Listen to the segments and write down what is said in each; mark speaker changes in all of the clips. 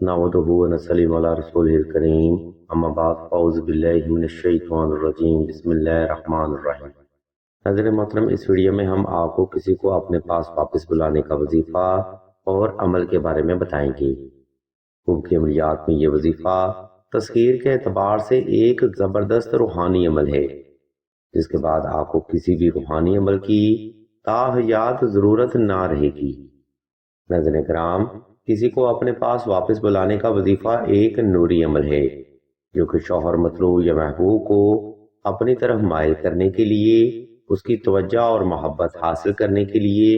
Speaker 1: नहमदुहु व नसल्ली अला रसूलिल करीम अम्मा बाद औज़ु बिल्लाहि मिनश शैतानिर रजीम बिस्मिल्लाहिर रहमानिर रहीम। नाज़रीन मोहतरम, इस वीडियो में हम आपको किसी को अपने पास वापस बुलाने का वजीफा और अमल के बारे में बताएंगे। खूब की अमलियात में ये वजीफा तस्खीर के एतबार से एक ज़बरदस्त रूहानी अमल है, जिसके बाद आपको किसी भी रूहानी अमल की ताहयात ज़रूरत ना रहेगी। नाज़रीन किराम, किसी को अपने पास वापस बुलाने का वजीफा एक नूरी अमल है, जो कि शौहर मतलूब या महबूब को अपनी तरफ माइल करने के लिए, उसकी तवज्जो और मोहब्बत हासिल करने के लिए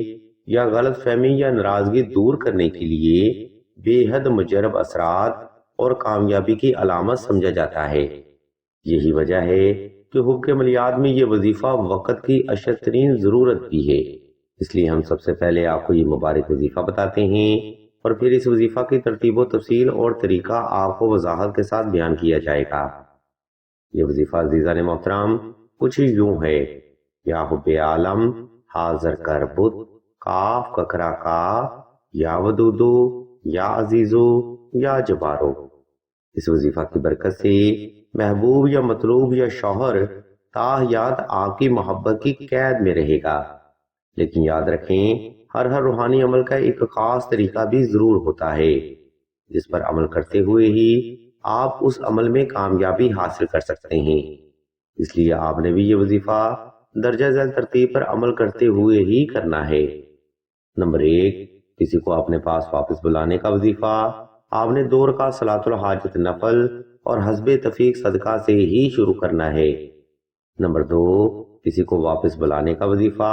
Speaker 1: या गलत फहमी या नाराजगी दूर करने के लिए बेहद मुजरब असरात और कामयाबी की अलामत समझा जाता है। यही वजह है कि हुब के अमलियात में ये वजीफा वक़्त की अशद तरीन ज़रूरत भी है। इसलिए हम सबसे पहले आपको ये मुबारक वजीफा बताते हैं और फिर इस वजीफा की तरतीब व तफसील और तरीका आपको वजाहत के साथ बयान किया जाएगा। ये वजीफा अज़ीज़ान मोहतरम कुछ यूं है: या हुब्बे आलम हाज़र करबुत काफ ककरा का या वदूदो या अजीजो या जबारो। इस वजीफा की बरकत से महबूब या मतलूब या शौहर ताहयात आपकी मोहब्बत की कैद में रहेगा। लेकिन याद रखें, हर रूहानी अमल का एक खास तरीका भी जरूर होता है, जिस पर अमल करते हुए ही आप उस अमल में कामयाबी हासिल कर सकते हैं। इसलिए आपने भी ये वजीफा दर्जा झैल तरतीब पर अमल करते हुए ही करना है। नंबर 1, किसी को अपने पास वापस बुलाने का वजीफा आपने 2 रकात सलातुल हाजत नफल और हस्बे तफीक सदका से ही शुरू करना है। नंबर 2, किसी को वापस बुलाने का वजीफा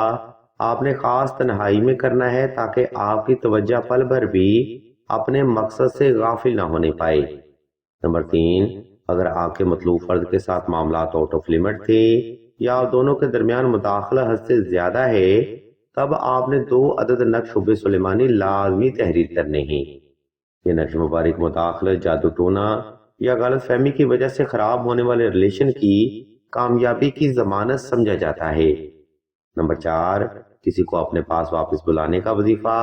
Speaker 1: आपने खास तन्हाई में करना है, ताकि आपकी तवज्जो पल भर भी अपने मकसद से गाफिल ना होने पाए। नंबर 3, अगर आपके मतलूब फर्द के साथ मामलात आउट ऑफ लिमिट थे या दोनों के दरमियान मुदाखला हद से ज्यादा है, तब आपने 2 अदद नक्श हुब्बे सुलेमानी लाजमी तहरीर करने हैं। ये नक्श मुबारक मुदाखला, जादू टोना या गलत फहमी की वजह से खराब होने वाले रिलेशन की कामयाबी की जमानत समझा जाता है। नंबर 4, किसी को अपने पास वापस बुलाने का वजीफा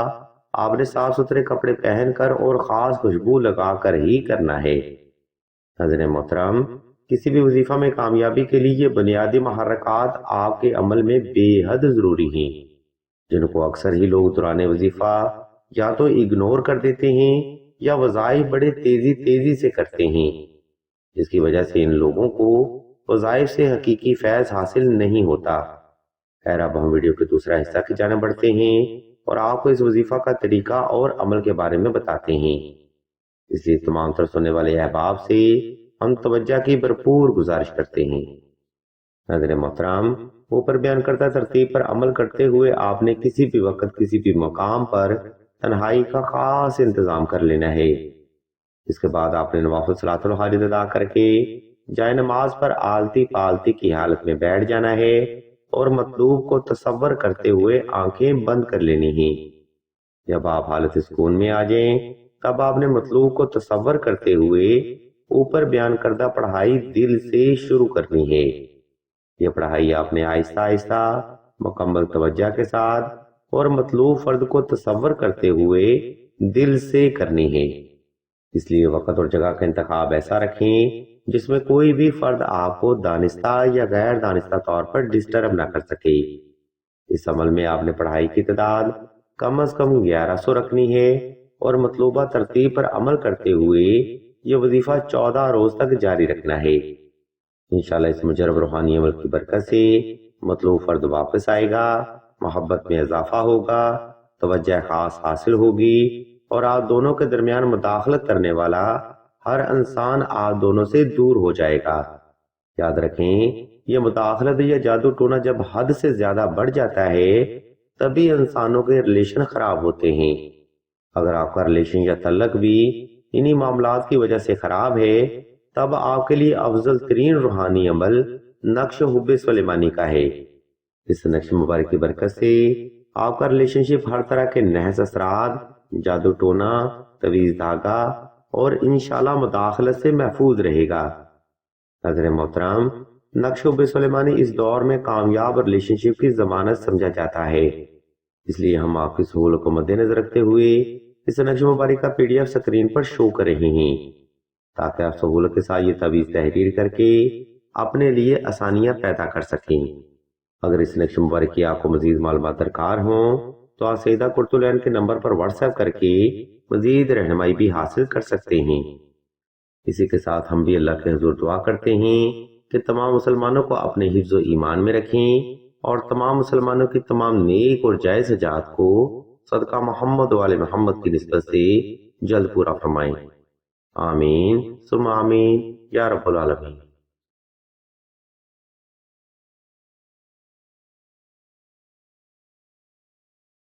Speaker 1: आपने साफ सुथरे कपड़े पहनकर और खास खुशबू लगाकर ही करना है। नाज़रीन मोहतरम, किसी भी वजीफा में कामयाबी के लिए ये बुनियादी महरकात आपके अमल में बेहद जरूरी हैं, जिनको अक्सर ही लोग दौरान वजीफा या तो इग्नोर कर देते हैं या वज़ाइफ बड़े तेजी से करते हैं, जिसकी वजह से इन लोगों को वज़ाइफ से हकीकी फैज़ हासिल नहीं होता। खैर, अब हम वीडियो के दूसरा हिस्सा की जाने बढ़ते हैं और आपको इस वजीफा का तरीका और अमल के बारे में बताते हैं। इसलिए तमाम तर सुनने वाले अहबाब से हम तवज्जो की भरपूर गुजारिश करते हैं। नाज़रीन मोहतरम, ऊपर बयान करता तरतीब पर अमल करते हुए आपने किसी भी वक्त किसी भी मकाम पर तन्हाई का खास इंतजाम कर लेना है। इसके बाद आपने नवाफिल सलातुल हाजत अदा करके जाए नमाज पर आलती पालती की हालत में बैठ जाना है और मतलूब को तसव्वुर करते हुए आंखें बंद कर लेनी हैं। जब आप हालत सुकून में आ जाएं, तब आपने मतलूब को तसव्वुर करते हुए ऊपर बयान करदा पढ़ाई दिल से शुरू करनी है। यह पढ़ाई आपने आहिस्ता आहिस्ता मुकम्मल तवज्जो के साथ और मतलूब फर्द को तसव्वुर करते हुए दिल से करनी है। इसलिए वक्त और जगह का इंतखाब ऐसा रखें जिसमें कोई भी फर्द आपको दानिस्ता या गैर दानिस्ता तौर पर डिस्टर्ब ना कर सके। इस अमल में आपने पढ़ाई की तादाद कम अज कम 1100 रखनी है और मतलूबा तरतीब पर अमल करते हुए ये वजीफा 14 रोज तक जारी रखना है। इंशाल्लाह इस मुजरब रूहानी अमल की बरकत से मतलूब फर्द वापस आएगा, मोहब्बत में इजाफा होगा, तवज्जो खास हासिल होगी और आप दोनों के दरमियान मुदाखलत करने वाला हर इंसान आप दोनों से दूर हो जाएगा। याद रखें, यह मुदाखलत या जादू टोना जब हद से ज्यादा बढ़ जाता है, तभी इंसानों के रिलेशन खराब होते हैं। अगर आपका रिलेशन या तल्लक भी इन्हीं मामलात की वजह से खराब है, तब आपके लिए अफजल तरीन रूहानी अमल नक्श हुब्बे सुलेमानी का है। इस नक्श मुबारक की बरकत से आपका रिलेशनशिप हर तरह के नहस असरात, जादू टोना, तवीज धागा और इंशाल्लाह मुदाखलत से महफूज रहेगा। नाज़रीन मोहतरम, नक्श हुब्बे सुलेमानी इस दौर में कामयाब रिलेशनशिप की जमानत समझा जाता है। इसलिए हम आपकी सहूलत को मद्देनजर रखते हुए اس نقش مبارک کا PDF سکرین پر شو کر رہے ہیں تاکہ آپ سہولت کے ساتھ یہ تعویذ تحریر کر کے اپنے لیے آسانیاں پیدا کر سکیں۔ اگر اس نقش مبارک کی آپ کو مزید معلومات درکار ہوں تو آپ سیدہ قرۃ کے نمبر پر واٹس ایپ کر کے مزید رہنمائی بھی حاصل کر سکتے ہیں۔ اسی کے ساتھ ہم بھی اللہ کے حضور دعا کرتے ہیں کہ تمام مسلمانوں کو اپنے حفظ و ایمان میں رکھیں اور تمام مسلمانوں کی تمام نیک اور جائز حاجات کو صدقہ محمد و آل محمد کی نسبت سے جلد پورا فرمائیں۔ آمین ثم آمین یا رب العالمین۔